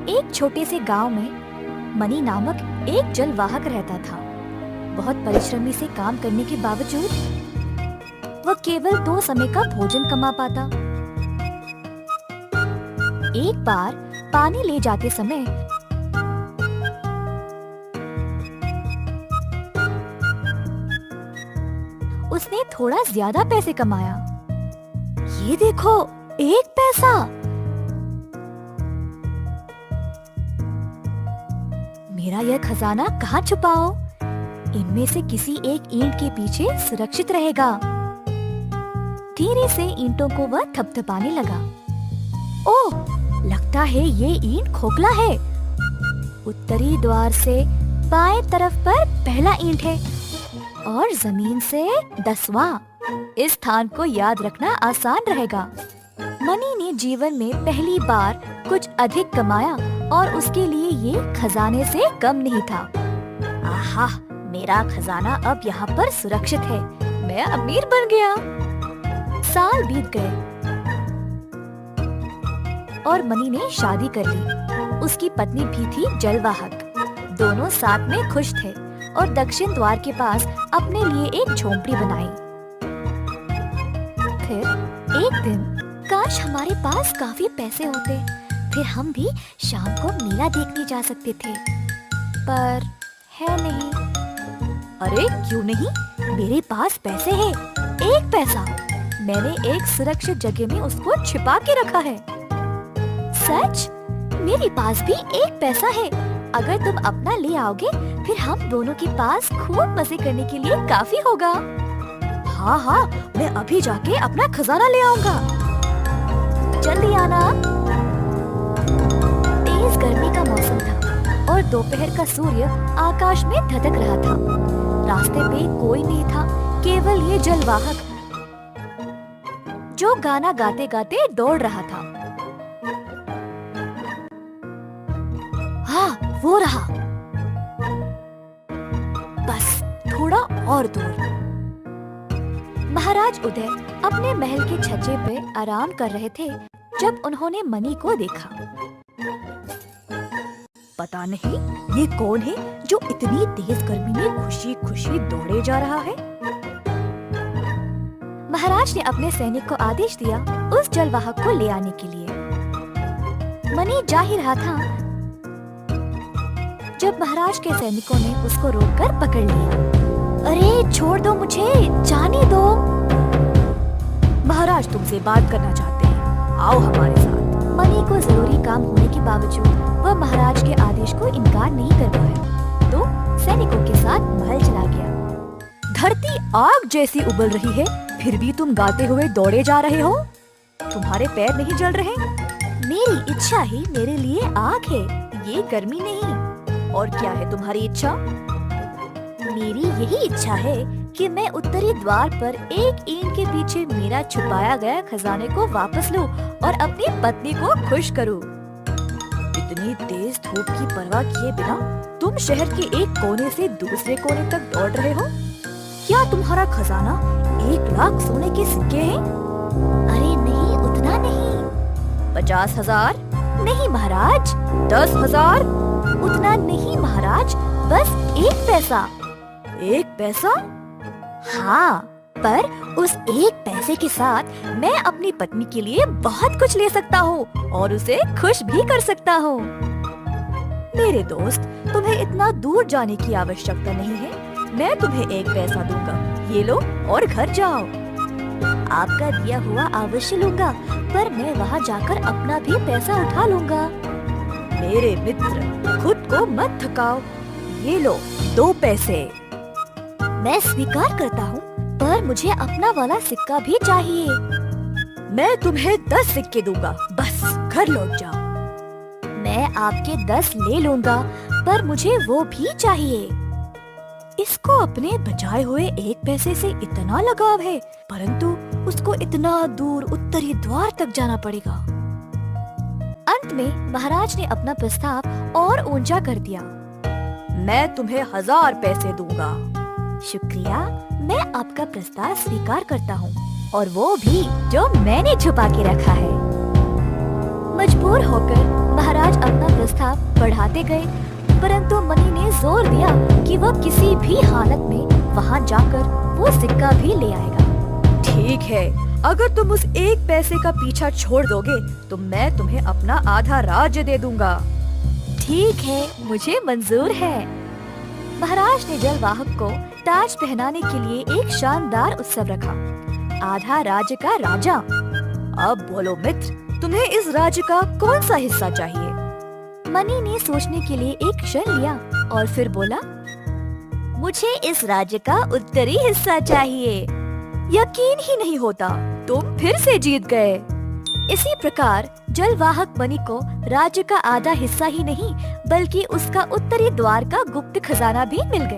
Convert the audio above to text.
एक छोटे से गांव में मनी नामक एक जलवाहक रहता था। बहुत परिश्रमी से काम करने के बावजूद वह केवल 2 समय का भोजन कमा पाता। एक बार पानी ले जाते समय उसने थोड़ा ज्यादा पैसे कमाया। ये देखो, 1 पैसा। मेरा यह खजाना कहाँ छुपाओ? इनमें से किसी एक ईंट के पीछे सुरक्षित रहेगा। धीरे से ईंटों को वह थपथपाने लगा। ओह, लगता है ये ईंट खोखला है। उत्तरी द्वार से बाएं तरफ पर पहला ईंट है और जमीन से 10वां। इस स्थान को याद रखना आसान रहेगा। मनी ने जीवन में पहली बार कुछ अधिक कमाया और उसके लिए ये खजाने से कम नहीं था। आहा, मेरा खजाना अब यहाँ पर सुरक्षित है। मैं अमीर बन गया। साल बीत गए और मनी ने शादी कर ली। उसकी पत्नी भी थी जलवाहक। दोनों साथ में खुश थे और दक्षिण द्वार के पास अपने लिए एक झोंपड़ी बनाई। फिर एक दिन, काश हमारे पास काफी पैसे होते, फिर हम भी शाम को मेला देखने जा सकते थे, पर है नहीं। अरे क्यों नहीं? मेरे पास पैसे हैं। 1 पैसा। मैंने एक सुरक्षित जगह में उसको छिपा के रखा है। सच? मेरे पास भी 1 पैसा है। अगर तुम अपना ले आओगे, फिर हम दोनों के पास खूब मजे करने के लिए काफी होगा। हाँ हाँ, मैं अभी जाके अपना खजाना ले आऊंगा। जल्दी आना। तेज गर्मी का मौसम था और दोपहर का सूर्य आकाश में धधक रहा था। रास्ते पे कोई नहीं था, केवल ये जलवाहक जो गाना गाते गाते दौड़ रहा था। हाँ, वो रहा। बस थोड़ा और दूर। महाराज उदय अपने महल के छज्जे पे आराम कर रहे थे जब उन्होंने मनी को देखा। पता नहीं ये कौन है जो इतनी तेज गर्मी में खुशी खुशी दौड़े जा रहा है। महाराज ने अपने सैनिक को आदेश दिया उस जलवाहक को ले आने के लिए। मनी जा ही रहा था जब महाराज के सैनिकों ने उसको रोककर पकड़ लिया। अरे छोड़ दो मुझे, जाने दो। महाराज तुमसे बात करना चाहते हैं, आओ हमारे साथ। मनी को जरूरी काम होने के बावजूद वह महाराज के आदेश को इनकार नहीं कर पाया, तो सैनिकों के साथ महल चला गया। धरती आग जैसी उबल रही है, फिर भी तुम गाते हुए दौड़े जा रहे हो। तुम्हारे पैर नहीं जल रहे? मेरी इच्छा ही मेरे लिए आग है, ये गर्मी नहीं। और क्या है तुम्हारी इच्छा? मेरी यही इच्छा है कि मैं उत्तरी द्वार पर एक ईंट के पीछे मेरा छुपाया गया खजाने को वापस लूं और अपनी पत्नी को खुश करूं। इतनी तेज धूप की परवाह किए बिना तुम शहर के एक कोने से दूसरे कोने तक दौड़ रहे हो। क्या तुम्हारा खजाना 1 लाख सोने के सिक्के हैं? अरे नहीं, उतना नहीं। 50,000? नहीं महाराज। 10,000? उतना नहीं महाराज, बस 1 पैसा। 1 पैसा? हाँ, पर उस 1 पैसे के साथ मैं अपनी पत्नी के लिए बहुत कुछ ले सकता हूँ और उसे खुश भी कर सकता हूँ। मेरे दोस्त, तुम्हें इतना दूर जाने की आवश्यकता नहीं है। मैं तुम्हें 1 पैसा दूंगा, ये लो और घर जाओ। आपका दिया हुआ अवश्य लूंगा, पर मैं वहाँ जाकर अपना भी पैसा उठा लूंगा। मेरे मित्र, खुद को मत थकाओ। ये लो 2 पैसे। मैं स्वीकार करता हूँ, पर मुझे अपना वाला सिक्का भी चाहिए। मैं तुम्हें 10 सिक्के दूंगा, बस घर लौट जाओ। मैं आपके 10 ले लूंगा, पर मुझे वो भी चाहिए। इसको अपने बचाए हुए 1 पैसे से इतना लगाव है, परंतु उसको इतना दूर उत्तरी द्वार तक जाना पड़ेगा। अंत में महाराज ने अपना प्रस्ताव और ऊंचा कर दिया। मैं तुम्हें 1000 पैसे दूंगा। शुक्रिया, मैं आपका प्रस्ताव स्वीकार करता हूँ, और वो भी जो मैंने छुपा के रखा है। मजबूर होकर महाराज अपना प्रस्ताव बढ़ाते गए, परंतु मनी ने जोर दिया कि वह किसी भी हालत में वहां जाकर वो सिक्का भी ले आएगा। ठीक है, अगर तुम उस एक पैसे का पीछा छोड़ दोगे तो मैं तुम्हें अपना आधा राज्य दे दूंगा। ठीक है, मुझे मंजूर है। महाराज ने जलवाहक को ताज पहनाने के लिए एक शानदार उत्सव रखा। आधा राज्य का राजा। अब बोलो मित्र, तुम्हें इस राज्य का कौन सा हिस्सा चाहिए? मनी ने सोचने के लिए एक क्षण लिया और फिर बोला, मुझे इस राज्य का उत्तरी हिस्सा चाहिए। यकीन ही नहीं होता, तुम फिर से जीत गए। इसी प्रकार जलवाहक मनी को राज्य का आधा हिस्सा ही नहीं बल्कि उसका उत्तरी द्वार का गुप्त खजाना भी मिल गया।